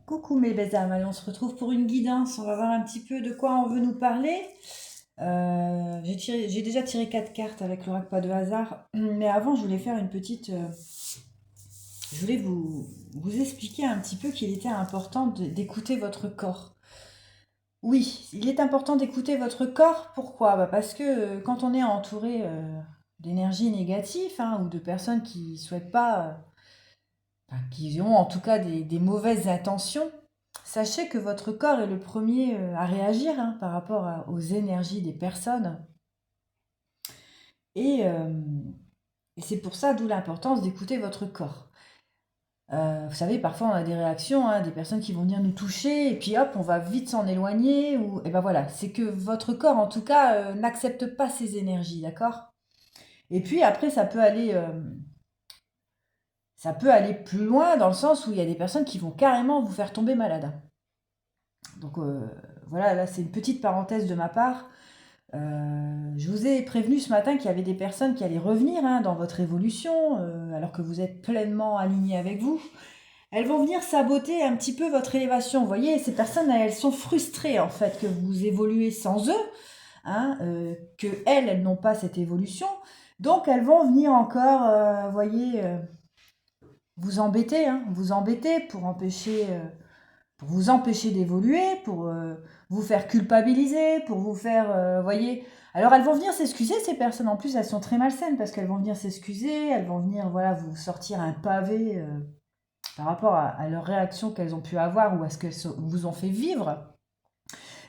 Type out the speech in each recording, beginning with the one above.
Coucou mes belles âmes, allez, on se retrouve pour une guidance, on va voir un petit peu de quoi on veut nous parler. J'ai déjà tiré 4 cartes avec l'oracle pas de hasard, mais avant je voulais faire une petite... je voulais vous expliquer un petit peu qu'il était important d'écouter votre corps. Oui, il est important d'écouter votre corps, pourquoi? Parce que quand on est entouré d'énergie négative hein, ou de personnes qui ne souhaitent pas... enfin, qui ont en tout cas des mauvaises intentions, sachez que votre corps est le premier à réagir hein, par rapport aux énergies des personnes. Et, euh, et c'est pour ça d'où l'importance d'écouter votre corps. Vous savez, parfois on a des réactions, hein, des personnes qui vont venir nous toucher, et puis hop, on va vite s'en éloigner, ou et ben voilà, c'est que votre corps en tout cas n'accepte pas ces énergies, d'accord? Et puis après, ça peut aller plus loin dans le sens où il y a des personnes qui vont carrément vous faire tomber malade. Donc voilà, là c'est une petite parenthèse de ma part. Je vous ai prévenu ce matin qu'il y avait des personnes qui allaient revenir hein, dans votre évolution, alors que vous êtes pleinement aligné avec vous. Elles vont venir saboter un petit peu votre élévation. Vous voyez, ces personnes, elles sont frustrées en fait que vous évoluez sans eux, hein, que elles n'ont pas cette évolution. Donc elles vont venir encore, voyez, vous embêter pour vous empêcher d'évoluer, pour vous faire culpabiliser, pour vous faire, voyez. Alors elles vont venir s'excuser, ces personnes. En plus, elles sont très malsaines parce qu'elles vont venir s'excuser, elles vont venir, voilà, vous sortir un pavé par rapport à leurs réactions qu'elles ont pu avoir ou à ce qu'elles vous ont fait vivre.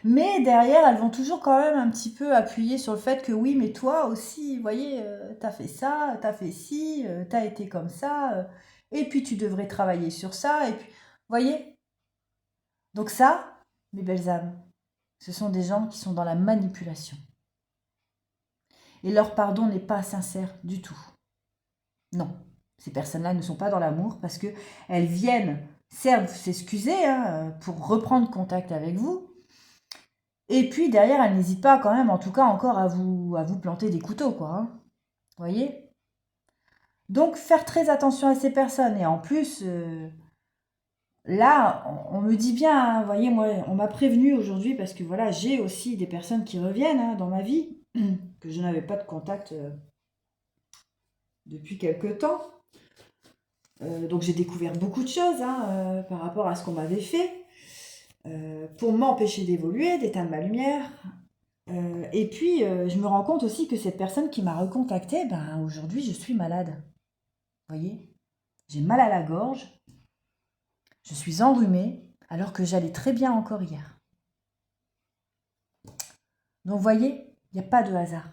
Mais derrière, elles vont toujours quand même un petit peu appuyer sur le fait que oui, mais toi aussi, vous voyez, t'as fait ça, t'as fait ci, t'as été comme ça, et puis tu devrais travailler sur ça, et puis, voyez. Donc ça, mes belles âmes, ce sont des gens qui sont dans la manipulation. Et leur pardon n'est pas sincère du tout. Non, ces personnes-là ne sont pas dans l'amour parce que elles viennent, certes, s'excuser hein, pour reprendre contact avec vous. Et puis derrière, elles n'hésitent pas quand même, en tout cas encore à vous planter des couteaux, quoi. Hein. Vous voyez? Donc faire très attention à ces personnes. Et en plus, là, on me dit bien, hein, vous voyez, moi, on m'a prévenu aujourd'hui parce que voilà, j'ai aussi des personnes qui reviennent hein, dans ma vie, que je n'avais pas de contact depuis quelque temps. Donc j'ai découvert beaucoup de choses hein, par rapport à ce qu'on m'avait fait pour m'empêcher d'évoluer, d'éteindre ma lumière. Et puis je me rends compte aussi que cette personne qui m'a recontactée, ben aujourd'hui je suis malade. Vous voyez, j'ai mal à la gorge, je suis enrhumée alors que j'allais très bien encore hier. Donc vous voyez, il n'y a pas de hasard.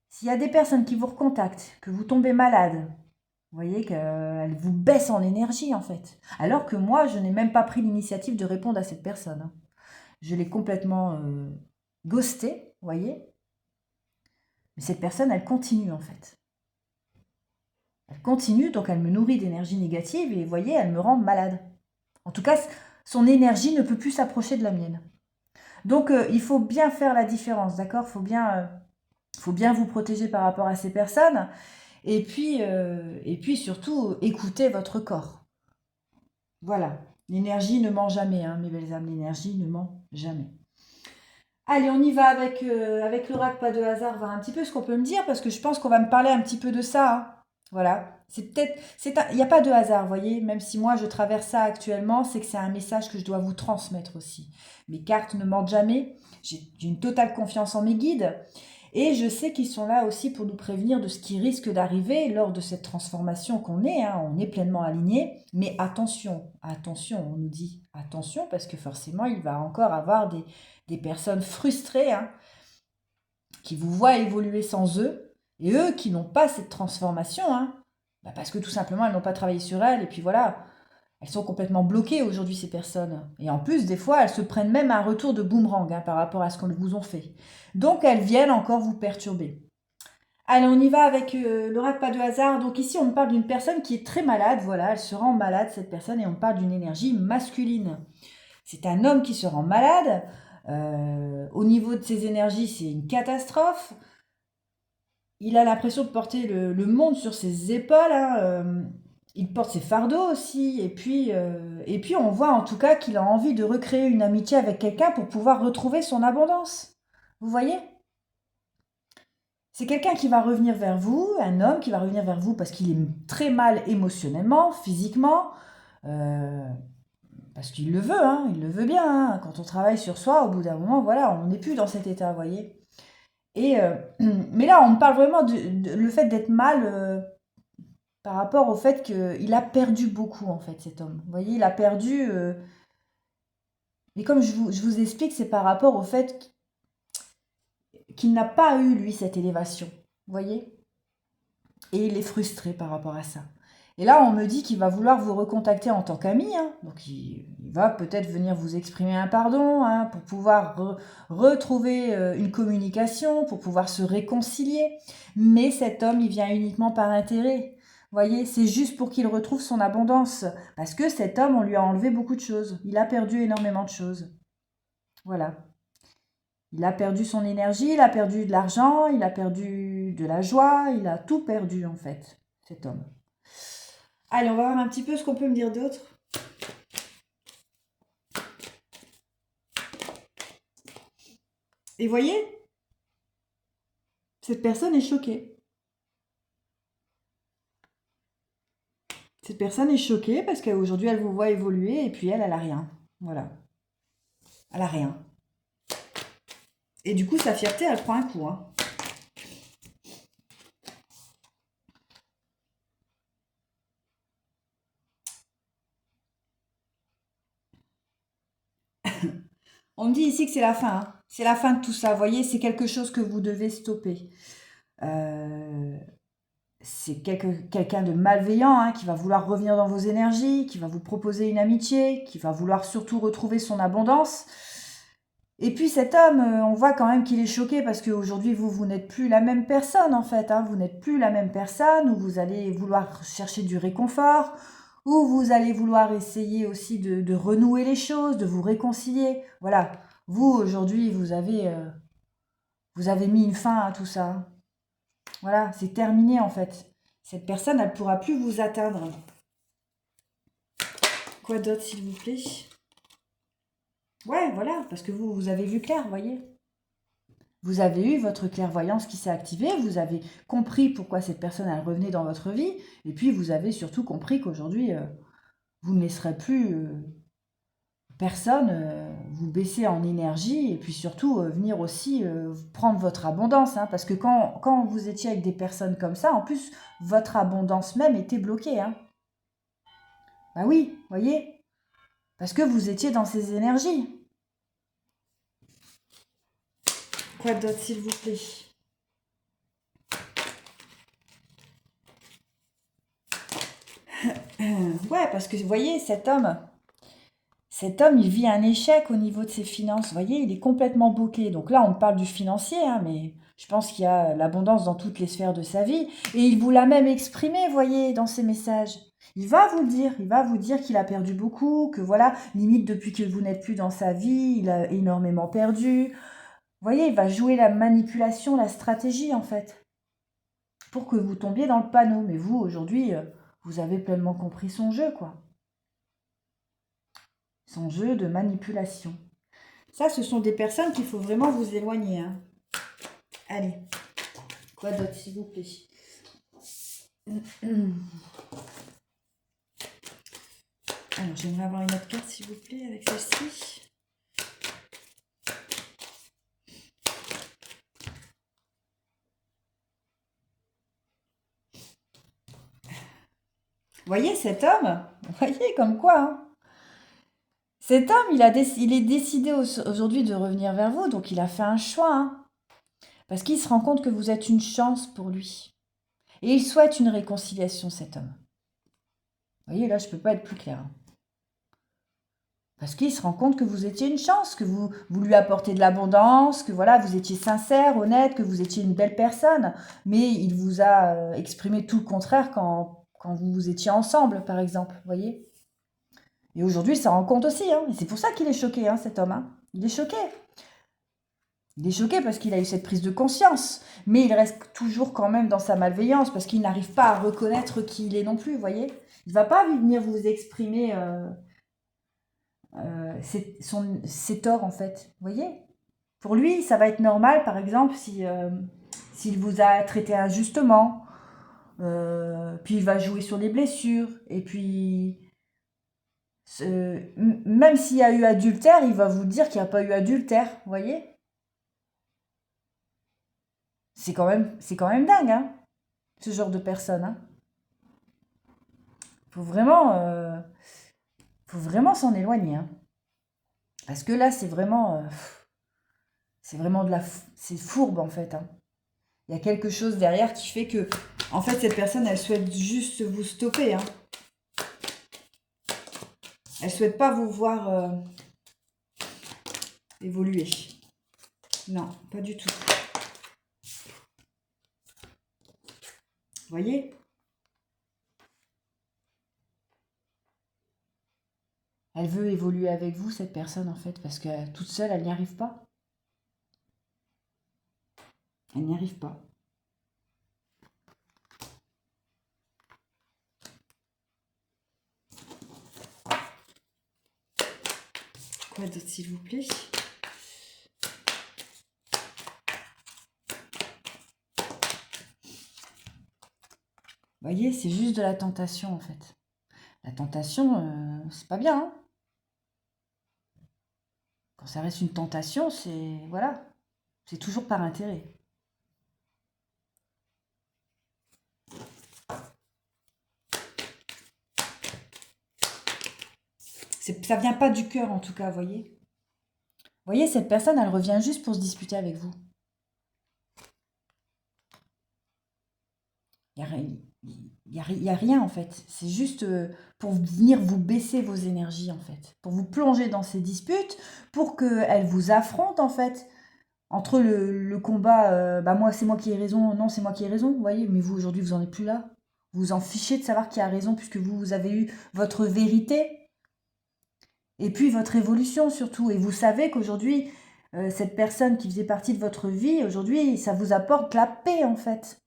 S'il y a des personnes qui vous recontactent, que vous tombez malade, vous voyez qu'elle vous baisse en énergie en fait. Alors que moi, je n'ai même pas pris l'initiative de répondre à cette personne. Hein. Je l'ai complètement ghostée, vous voyez. Mais cette personne, elle continue en fait. Elle continue, donc elle me nourrit d'énergie négative et vous voyez, elle me rend malade. En tout cas, son énergie ne peut plus s'approcher de la mienne. Donc il faut bien faire la différence, d'accord? Faut bien vous protéger par rapport à ces personnes. Et puis surtout, écoutez votre corps. Voilà. L'énergie ne ment jamais, hein, mes belles âmes. L'énergie ne ment jamais. Allez, on y va avec l'oracle, pas de hasard, voir un petit peu ce qu'on peut me dire, parce que je pense qu'on va me parler un petit peu de ça. Hein. Voilà. Il n'y a pas de hasard, vous voyez, même si moi je traverse ça actuellement, c'est que c'est un message que je dois vous transmettre aussi. Mes cartes ne mentent jamais, j'ai une totale confiance en mes guides, et je sais qu'ils sont là aussi pour nous prévenir de ce qui risque d'arriver lors de cette transformation qu'on est. Hein. On est pleinement aligné. Mais attention, attention, on nous dit attention parce que forcément, il va encore avoir des personnes frustrées hein, qui vous voient évoluer sans eux. Et eux qui n'ont pas cette transformation. Hein, parce que tout simplement, elles n'ont pas travaillé sur elles. Et puis voilà, elles sont complètement bloquées aujourd'hui, ces personnes. Et en plus, des fois, elles se prennent même un retour de boomerang hein, par rapport à ce qu'on vous ont fait. Donc, elles viennent encore vous perturber. Allez, on y va avec l'oracle pas de hasard. Donc ici, on me parle d'une personne qui est très malade. Voilà, elle se rend malade, cette personne, et on parle d'une énergie masculine. C'est un homme qui se rend malade. Au niveau de ses énergies, c'est une catastrophe. Il a l'impression de porter le monde sur ses épaules. Hein, il porte ses fardeaux aussi. Et puis on voit en tout cas qu'il a envie de recréer une amitié avec quelqu'un pour pouvoir retrouver son abondance. Vous voyez? C'est quelqu'un qui va revenir vers vous, un homme qui va revenir vers vous parce qu'il est très mal émotionnellement, physiquement, euh, parce qu'il le veut, hein, il le veut bien. Hein. Quand on travaille sur soi, au bout d'un moment, voilà, on n'est plus dans cet état, vous voyez. Et, mais là, on me parle vraiment de le fait d'être mal par rapport au fait qu'il a perdu beaucoup, en fait, cet homme. Vous voyez, il a perdu... et comme je vous explique, c'est par rapport au fait qu'il n'a pas eu, lui, cette élévation. Vous voyez? Et il est frustré par rapport à ça. Et là, on me dit qu'il va vouloir vous recontacter en tant qu'ami. Hein. Donc, il va peut-être venir vous exprimer un pardon hein, pour pouvoir retrouver une communication, pour pouvoir se réconcilier. Mais cet homme, il vient uniquement par intérêt. Vous voyez, c'est juste pour qu'il retrouve son abondance. Parce que cet homme, on lui a enlevé beaucoup de choses. Il a perdu énormément de choses. Voilà. Il a perdu son énergie, il a perdu de l'argent, il a perdu de la joie, il a tout perdu en fait, cet homme. Allez, on va voir un petit peu ce qu'on peut me dire d'autre. Et voyez, cette personne est choquée. Cette personne est choquée parce qu'aujourd'hui, elle vous voit évoluer et puis elle a rien. Voilà. Elle a rien. Et du coup, sa fierté, elle prend un coup. Hein. On me dit ici que c'est la fin. Hein. C'est la fin de tout ça. Vous voyez, c'est quelque chose que vous devez stopper. C'est quelqu'un de malveillant hein, qui va vouloir revenir dans vos énergies, qui va vous proposer une amitié, qui va vouloir surtout retrouver son abondance. Et puis cet homme, on voit quand même qu'il est choqué parce qu'aujourd'hui, vous n'êtes plus la même personne en fait. Hein. Vous n'êtes plus la même personne où vous allez vouloir chercher du réconfort, où vous allez vouloir essayer aussi de renouer les choses, de vous réconcilier. Voilà, vous aujourd'hui, vous avez mis une fin à tout ça. Hein. Voilà, c'est terminé en fait. Cette personne, elle ne pourra plus vous atteindre. Quoi d'autre, s'il vous plaît? Ouais, voilà, parce que vous avez vu clair, vous voyez. Vous avez eu votre clairvoyance qui s'est activée, vous avez compris pourquoi cette personne, elle revenait dans votre vie, et puis vous avez surtout compris qu'aujourd'hui, vous ne laisserez plus personne vous baisser en énergie, et puis surtout venir aussi prendre votre abondance, hein, parce que quand vous étiez avec des personnes comme ça, en plus, votre abondance même était bloquée. Hein. Bah oui, voyez, parce que vous étiez dans ces énergies. Quoi d'autre, s'il vous plaît? Ouais, parce que vous voyez, cet homme, il vit un échec au niveau de ses finances. Vous voyez, il est complètement bloqué. Donc là, on parle du financier, hein, mais je pense qu'il y a l'abondance dans toutes les sphères de sa vie. Et il vous l'a même exprimé, vous voyez, dans ses messages. Il va vous dire qu'il a perdu beaucoup, que voilà, limite depuis que vous n'êtes plus dans sa vie, il a énormément perdu. Vous voyez, il va jouer la manipulation, la stratégie en fait, pour que vous tombiez dans le panneau. Mais vous, aujourd'hui, vous avez pleinement compris son jeu, quoi. Son jeu de manipulation. Ça, ce sont des personnes qu'il faut vraiment vous éloigner. Hein. Allez, quoi d'autre, s'il vous plaît? Alors, j'aimerais avoir une autre carte, s'il vous plaît, avec celle-ci. Vous voyez, cet homme, vous voyez, comme quoi, hein. Cet homme, il est décidé aujourd'hui de revenir vers vous, donc il a fait un choix, hein, parce qu'il se rend compte que vous êtes une chance pour lui. Et il souhaite une réconciliation, cet homme. Vous voyez, là, je ne peux pas être plus clair. Hein. Parce qu'il se rend compte que vous étiez une chance, que vous lui apportez de l'abondance, que voilà, vous étiez sincère, honnête, que vous étiez une belle personne. Mais il vous a exprimé tout le contraire quand vous étiez ensemble, par exemple, vous voyez. Et aujourd'hui, il s'en rend compte aussi. Hein. Et c'est pour ça qu'il est choqué, hein, cet homme. Hein. Il est choqué. Il est choqué parce qu'il a eu cette prise de conscience. Mais il reste toujours quand même dans sa malveillance parce qu'il n'arrive pas à reconnaître qui il est non plus, vous voyez. Il ne va pas venir vous exprimer ses torts, en fait. Vous voyez? Pour lui, ça va être normal, par exemple, s'il vous a traité injustement. Puis il va jouer sur les blessures. Et puis, même s'il y a eu adultère, il va vous dire qu'il n'y a pas eu adultère. Vous voyez? C'est quand même dingue, hein, ce genre de personne. Hein. Faut vraiment, euh, faut vraiment s'en éloigner. Hein. Parce que là, c'est vraiment c'est fourbe en fait. Hein. Il y a quelque chose derrière qui fait que, en fait, cette personne, elle souhaite juste vous stopper. Hein. Elle souhaite pas vous voir évoluer. Non, pas du tout. Vous voyez? Elle veut évoluer avec vous, cette personne, en fait, parce que toute seule, elle n'y arrive pas. Elle n'y arrive pas. Quoi d'autre, s'il vous plaît? Vous voyez, c'est juste de la tentation, en fait. La tentation, c'est pas bien. Hein. Quand ça reste une tentation, c'est... Voilà. C'est toujours par intérêt. Ça vient pas du cœur, en tout cas, vous voyez. Vous voyez, cette personne, elle revient juste pour se disputer avec vous. Il y a rien, en fait. C'est juste pour venir vous baisser vos énergies, en fait. Pour vous plonger dans ces disputes, pour qu'elle vous affronte, en fait. Entre le combat, bah moi, c'est moi qui ai raison, non, c'est moi qui ai raison, vous voyez. Mais vous, aujourd'hui, vous en êtes plus là. Vous vous en fichez de savoir qui a raison, puisque vous avez eu votre vérité. Et puis votre évolution surtout. Et vous savez qu'aujourd'hui, cette personne qui faisait partie de votre vie, aujourd'hui, ça vous apporte la paix en fait.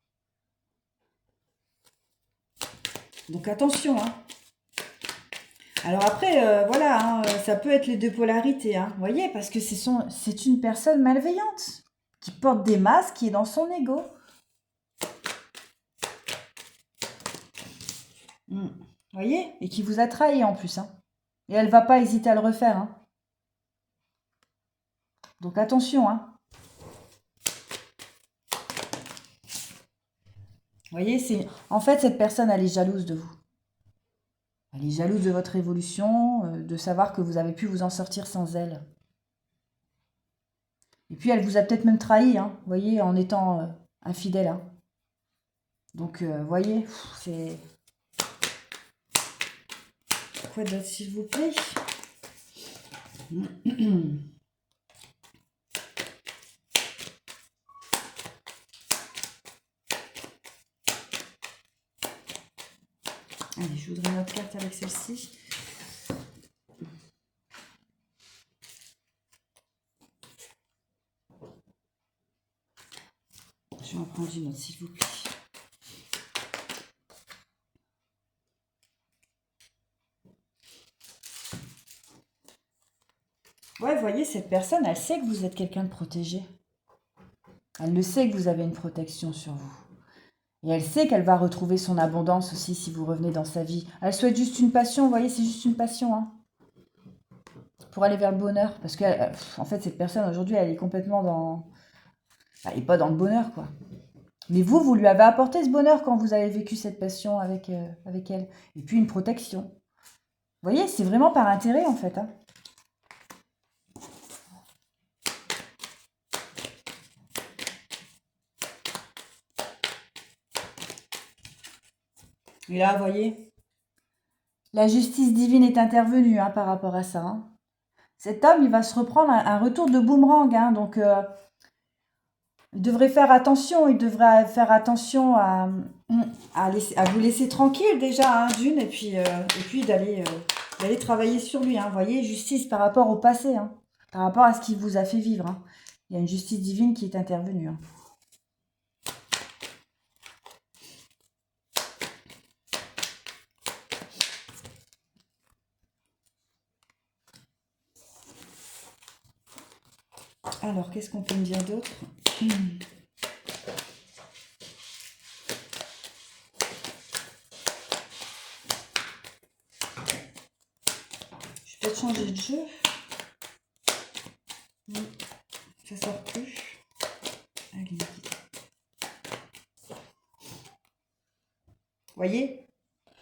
Donc attention. Hein. Alors après, voilà, hein, ça peut être les deux polarités. Hein, vous voyez, parce que c'est une personne malveillante qui porte des masques, qui est dans son ego. Vous voyez? Et qui vous a trahi en plus. Hein. Et elle va pas hésiter à le refaire. Hein. Donc attention. Hein. Vous voyez, en fait, cette personne, elle est jalouse de vous. Elle est jalouse de votre évolution, de savoir que vous avez pu vous en sortir sans elle. Et puis, elle vous a peut-être même trahi, hein, vous voyez, en étant infidèle. Hein. Donc, vous voyez, c'est... Quoi d'autre, s'il vous plaît? Allez, je voudrais une autre carte avec celle-ci. Je vais en prendre une autre, s'il vous plaît. Ouais, vous voyez, cette personne, elle sait que vous êtes quelqu'un de protégé. Elle le sait que vous avez une protection sur vous. Et elle sait qu'elle va retrouver son abondance aussi si vous revenez dans sa vie. Elle souhaite juste une passion, vous voyez, c'est juste une passion. Hein. Pour aller vers le bonheur. Parce que, en fait, cette personne, aujourd'hui, elle est complètement dans... Elle n'est pas dans le bonheur, quoi. Mais vous lui avez apporté ce bonheur quand vous avez vécu cette passion avec elle. Et puis une protection. Vous voyez, c'est vraiment par intérêt, en fait. Hein. Et là, vous voyez, la justice divine est intervenue hein, par rapport à ça. Hein. Cet homme, il va se reprendre un retour de boomerang. Hein, donc, il devrait faire attention. Il devrait faire attention à vous laisser tranquille déjà, hein, d'une. Et puis d'aller travailler sur lui. Hein, vous voyez, justice par rapport au passé. Hein, par rapport à ce qu'il vous a fait vivre. Hein. Il y a une justice divine qui est intervenue. Hein. Alors, qu'est-ce qu'on peut me dire d'autre? Je vais peut-être changer de jeu. Ça sort plus. Allez. Voyez,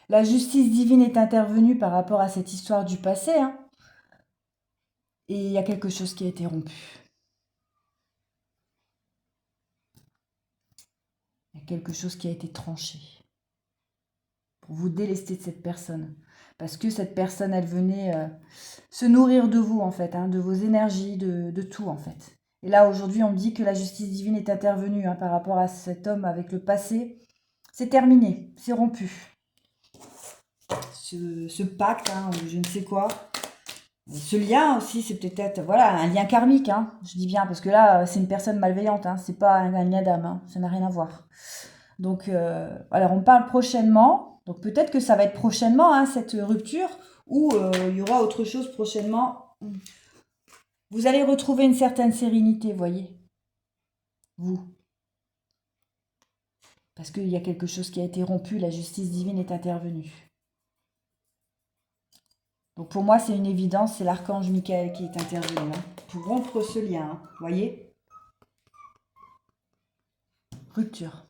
la justice divine est intervenue par rapport à cette histoire du passé, hein, et il y a quelque chose qui a été rompu. Il y a quelque chose qui a été tranché pour vous délester de cette personne. Parce que cette personne, elle venait se nourrir de vous, en fait, hein, de vos énergies, de tout, en fait. Et là, aujourd'hui, on me dit que la justice divine est intervenue hein, par rapport à cet homme avec le passé. C'est terminé, c'est rompu. Ce pacte, hein, ou je ne sais quoi. Ce lien aussi, c'est peut-être voilà, un lien karmique. Hein, je dis bien, parce que là, c'est une personne malveillante. Hein, c'est pas un lien d'âme. Hein, ça n'a rien à voir. Donc, alors, on parle prochainement. Donc, peut-être que ça va être prochainement, hein, cette rupture, ou il y aura autre chose prochainement. Vous allez retrouver une certaine sérénité, voyez. Vous. Parce qu'il y a quelque chose qui a été rompu, la justice divine est intervenue. Donc pour moi, c'est une évidence, c'est l'archange Michael qui est intervenu hein, pour rompre ce lien. Hein, voyez? Rupture.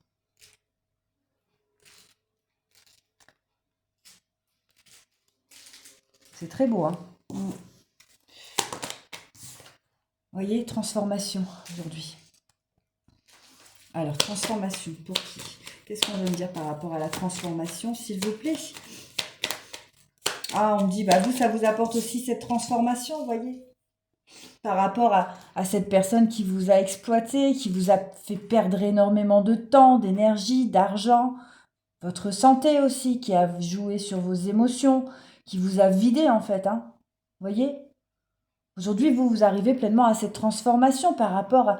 C'est très beau. Hein. Voyez, transformation aujourd'hui. Alors, transformation, pour qui? Qu'est-ce qu'on veut me dire par rapport à la transformation, s'il vous plaît? Ah, on me dit, bah vous, ça vous apporte aussi cette transformation, vous voyez? Par rapport à cette personne qui vous a exploité, qui vous a fait perdre énormément de temps, d'énergie, d'argent, votre santé aussi, qui a joué sur vos émotions, qui vous a vidé en fait, hein. Vous voyez? Aujourd'hui, vous arrivez pleinement à cette transformation par rapport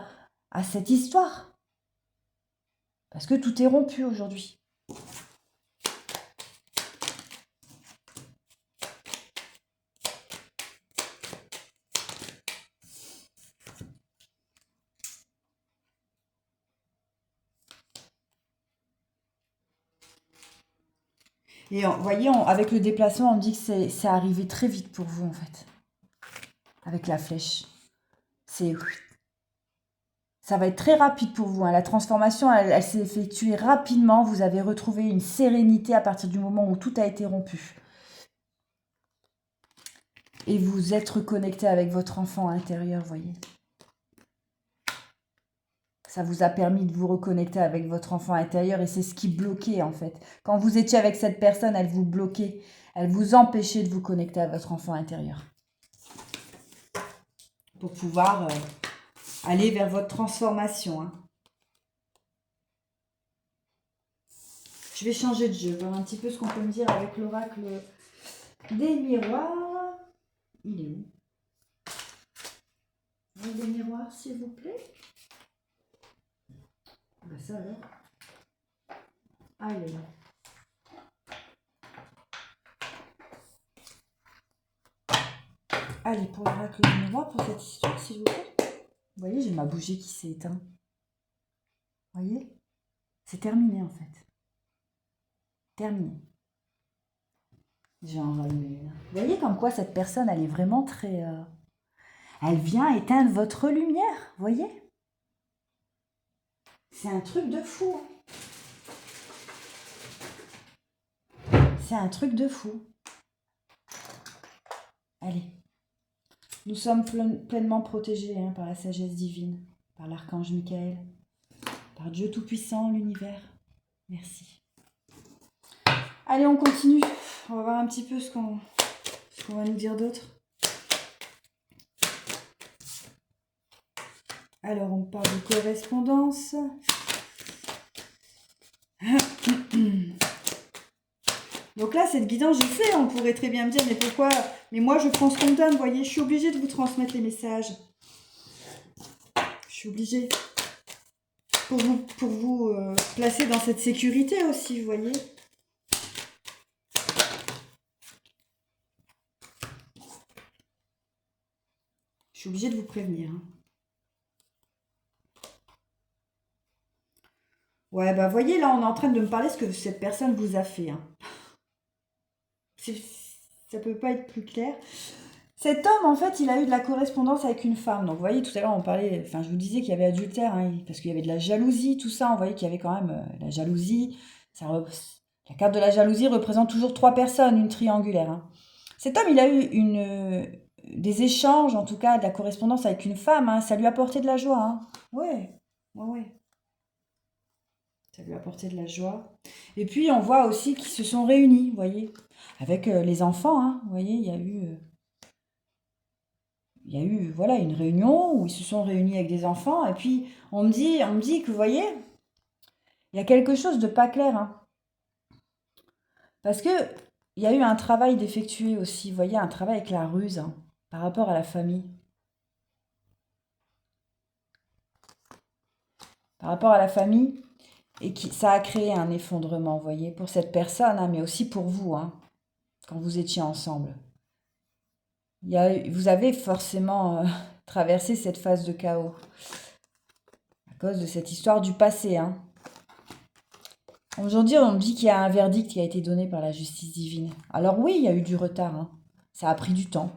à cette histoire. Parce que tout est rompu aujourd'hui. Et vous voyez, avec le déplacement, on dit que c'est arrivé très vite pour vous, en fait. Avec la flèche. Ça va être très rapide pour vous. Hein. La transformation, elle s'est effectuée rapidement. Vous avez retrouvé une sérénité à partir du moment où tout a été rompu. Et vous êtes reconnecté avec votre enfant intérieur, vous voyez. Ça vous a permis de vous reconnecter avec votre enfant intérieur et c'est ce qui bloquait en fait. Quand vous étiez avec cette personne, elle vous bloquait. Elle vous empêchait de vous connecter à votre enfant intérieur. Pour pouvoir aller vers votre transformation. Hein. Je vais changer de jeu, voir un petit peu ce qu'on peut me dire avec l'oracle des miroirs. Il est où? Des miroirs, s'il vous plaît. Ben ça alors. Ah, il est là. Allez, pour l'oracle des miroirs, pour cette histoire, s'il vous plaît. Vous voyez, j'ai ma bougie qui s'est éteinte. Vous voyez? C'est terminé en fait. Terminé. J'ai enrallumé. Vous voyez comme quoi cette personne, elle est vraiment très... Elle vient éteindre votre lumière, vous voyez? C'est un truc de fou. C'est un truc de fou. Allez. Nous sommes pleinement protégés hein, par la sagesse divine, par l'archange Michael, par Dieu Tout-Puissant, l'univers. Merci. Allez, on continue. On va voir un petit peu ce qu'on va nous dire d'autre. Alors, on parle de correspondance. Donc là, cette guidance, je sais, on pourrait très bien me dire, mais pourquoi? Mais moi, je prends ce qu'on me donne, vous voyez, je suis obligée de vous transmettre les messages. Je suis obligée. Pour vous placer dans cette sécurité aussi, vous voyez. Je suis obligée de vous prévenir. Hein. Ouais, bah voyez, là, on est en train de me parler de ce que cette personne vous a fait. Hein. Ça peut pas être plus clair. Cet homme, en fait, il a eu de la correspondance avec une femme. Donc, vous voyez, tout à l'heure, on parlait, enfin, je vous disais qu'il y avait adultère, hein, parce qu'il y avait de la jalousie, tout ça. On voyait qu'il y avait quand même la jalousie. La carte de la jalousie représente toujours trois personnes, une triangulaire. Hein. Cet homme, il a eu des échanges, en tout cas, de la correspondance avec une femme. Hein. Ça lui a apporté de la joie. Hein. Ouais, ouais, ouais. Ça lui a apporté de la joie. Et puis, on voit aussi qu'ils se sont réunis, vous voyez, avec les enfants. Hein, vous voyez, il y a eu voilà, une réunion où ils se sont réunis avec des enfants. Et puis, on me dit que, vous voyez, il y a quelque chose de pas clair. Hein, parce que il y a eu un travail d'effectuer aussi. Vous voyez, un travail avec la ruse hein, par rapport à la famille. Par rapport à la famille. Et ça a créé un effondrement, vous voyez, pour cette personne, hein, mais aussi pour vous, hein, quand vous étiez ensemble. Vous avez forcément traversé cette phase de chaos à cause de cette histoire du passé. Hein. Aujourd'hui, on me dit qu'il y a un verdict qui a été donné par la justice divine. Alors oui, il y a eu du retard. Hein. Ça a pris du temps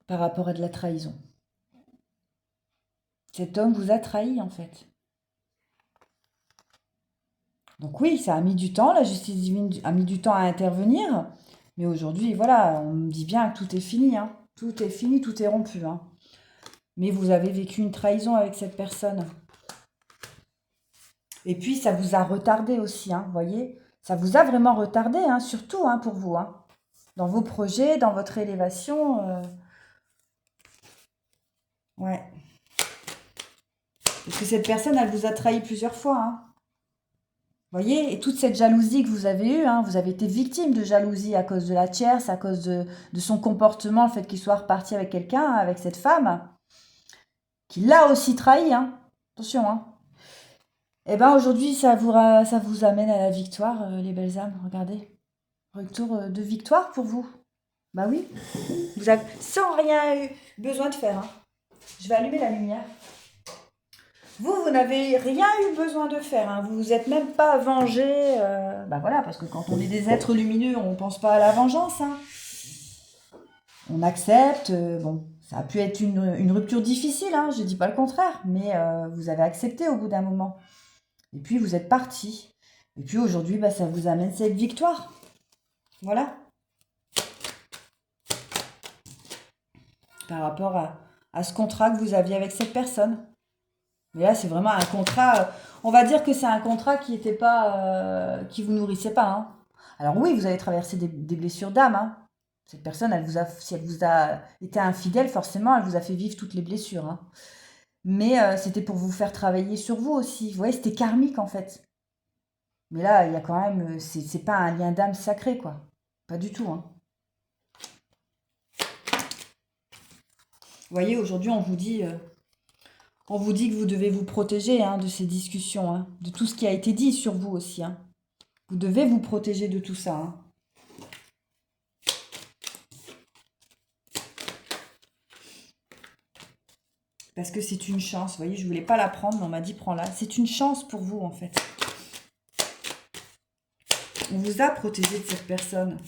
par rapport à de la trahison. Cet homme vous a trahi en fait. Donc oui, ça a mis du temps, la justice divine a mis du temps à intervenir. Mais aujourd'hui, voilà, on me dit bien que tout est fini. Hein. Tout est fini, tout est rompu. Hein. Mais vous avez vécu une trahison avec cette personne. Et puis, ça vous a retardé aussi, hein, vous voyez. Ça vous a vraiment retardé, hein, surtout hein, pour vous. Hein. Dans vos projets, dans votre élévation. Ouais. Parce que cette personne, elle vous a trahi plusieurs fois. Hein. Vous voyez, et toute cette jalousie que vous avez eue, hein, vous avez été victime de jalousie à cause de la tierce, à cause de son comportement, le fait qu'il soit reparti avec quelqu'un, avec cette femme, qui l'a aussi trahi. Hein. Attention, hein. Eh bien, aujourd'hui, ça vous amène à la victoire, les belles âmes. Regardez. Retour de victoire pour vous. Bah oui. Vous avez sans rien eu besoin de faire. Hein. Je vais allumer la lumière. Vous n'avez rien eu besoin de faire. Hein. Vous vous êtes même pas vengé. Bah voilà, parce que quand on est des êtres lumineux, on pense pas à la vengeance. Hein. On accepte. Bon, ça a pu être une rupture difficile. Hein, je dis pas le contraire, mais vous avez accepté au bout d'un moment. Et puis vous êtes parti. Et puis aujourd'hui, bah, ça vous amène cette victoire. Voilà. Par rapport à ce contrat que vous aviez avec cette personne. Mais là, c'est vraiment un contrat. On va dire que c'est un contrat qui était pas, qui vous nourrissait pas. Hein. Alors oui, vous avez traversé des blessures d'âme. Hein. Cette personne, si elle vous a été infidèle, forcément, elle vous a fait vivre toutes les blessures. Hein. Mais c'était pour vous faire travailler sur vous aussi. Vous voyez, c'était karmique en fait. Mais là, il y a quand même, c'est pas un lien d'âme sacré, quoi. Pas du tout. Hein. Vous voyez, aujourd'hui, on vous dit que vous devez vous protéger hein, de ces discussions, hein, de tout ce qui a été dit sur vous aussi. Hein. Vous devez vous protéger de tout ça. Hein. Parce que c'est une chance. Vous voyez, je ne voulais pas la prendre, mais on m'a dit prends-la. C'est une chance pour vous, en fait. On vous a protégé de cette personne.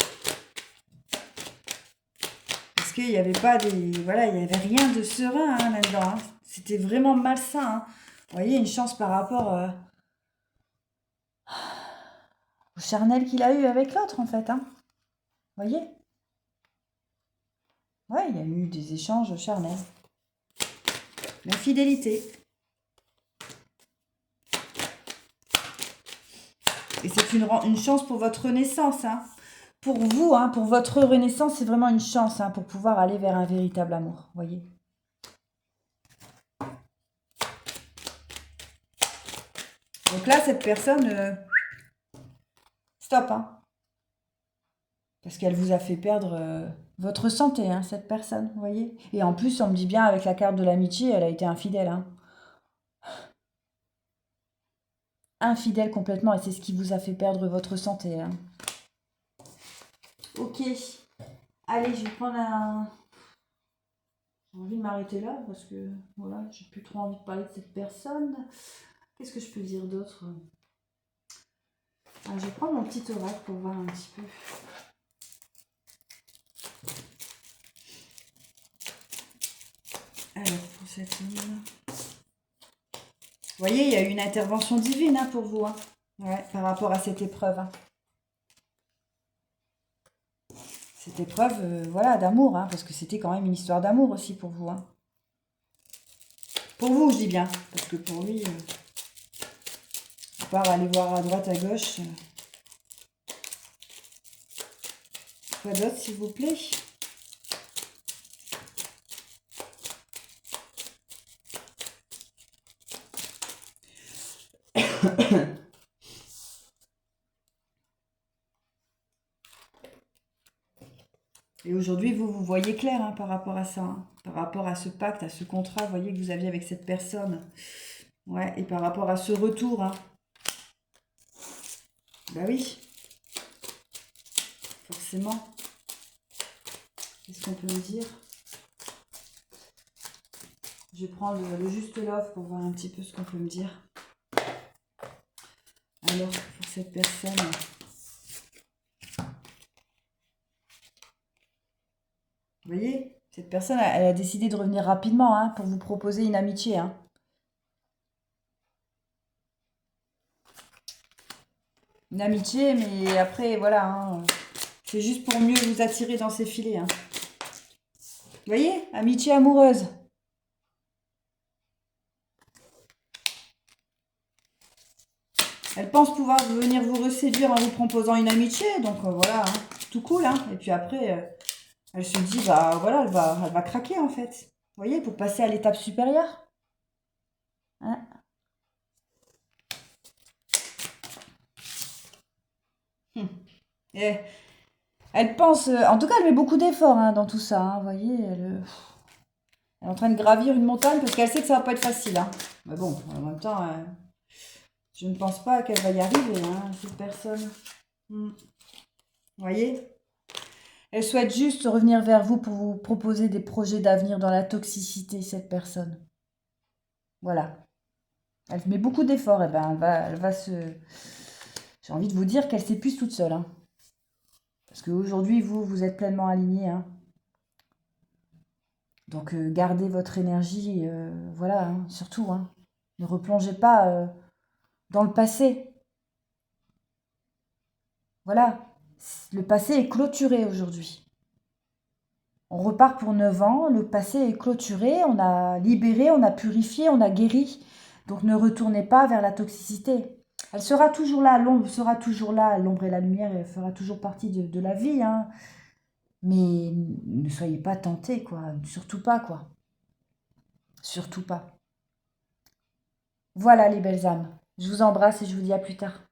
Parce qu'il n'y avait pas des... Voilà, il n'y avait rien de serein hein, là-dedans. Hein. C'était vraiment malsain. Hein. Vous voyez, une chance par rapport au charnel qu'il a eu avec l'autre, en fait. Hein. Vous voyez? Ouais, il y a eu des échanges charnels. L'infidélité. Et c'est une chance pour votre renaissance. Hein. Pour vous, hein, pour votre renaissance, c'est vraiment une chance hein, pour pouvoir aller vers un véritable amour. Voyez. Donc là, cette personne, stop. Hein, parce qu'elle vous a fait perdre votre santé, hein, cette personne. Vous voyez. Et en plus, on me dit bien, avec la carte de l'amitié, elle a été infidèle. Hein. Infidèle complètement. Et c'est ce qui vous a fait perdre votre santé. Hein. Ok. Allez, je vais prendre un... J'ai envie de m'arrêter là parce que voilà, j'ai plus trop envie de parler de cette personne. Qu'est-ce que je peux dire d'autre? Je vais prendre mon petit oracle pour voir un petit peu. Alors, pour cette homme-là. Vous voyez, il y a eu une intervention divine pour vous, ouais, par rapport à cette épreuve. Cette épreuve, voilà, d'amour, parce que c'était quand même une histoire d'amour aussi pour vous. Pour vous, je dis bien, parce que pour lui, à part aller voir à droite, à gauche. Quoi d'autre, s'il vous plaît? Et aujourd'hui, vous voyez clair par rapport à ça, par rapport à ce pacte, à ce contrat, vous voyez, que vous aviez avec cette personne. Ouais, et par rapport à ce retour. Bah oui, forcément. Qu'est-ce qu'on peut me dire? Je vais prendre le juste love pour voir un petit peu ce qu'on peut me dire. Alors, pour cette personne... Vous voyez, cette personne, elle a décidé de revenir rapidement pour vous proposer une amitié. Une amitié, mais après, voilà, c'est juste pour mieux vous attirer dans ses filets. Vous voyez, amitié amoureuse. Elle pense pouvoir venir vous reséduire en vous proposant une amitié, donc voilà, tout cool. Et puis après, elle se dit, bah voilà, elle va craquer en fait. Vous voyez, pour passer à l'étape supérieure. Et elle pense, en tout cas, elle met beaucoup d'efforts dans tout ça. Vous voyez, elle est en train de gravir une montagne parce qu'elle sait que ça va pas être facile. Mais bon, en même temps, je ne pense pas qu'elle va y arriver, cette personne. Vous voyez? Elle souhaite juste revenir vers vous pour vous proposer des projets d'avenir dans la toxicité, cette personne. Voilà. Elle met beaucoup d'efforts, et ben elle va se... J'ai envie de vous dire qu'elle s'épuise toute seule. Parce qu'aujourd'hui, vous êtes pleinement aligné. Donc gardez votre énergie, voilà, surtout. Ne replongez pas dans le passé. Voilà. Le passé est clôturé aujourd'hui. On repart pour 9 ans, le passé est clôturé, on a libéré, on a purifié, on a guéri. Donc ne retournez pas vers la toxicité. Elle sera toujours là, l'ombre sera toujours là, l'ombre et la lumière, elle fera toujours partie de la vie. Mais ne soyez pas tentés, quoi. Surtout pas, quoi. Surtout pas. Voilà les belles âmes. Je vous embrasse et je vous dis à plus tard.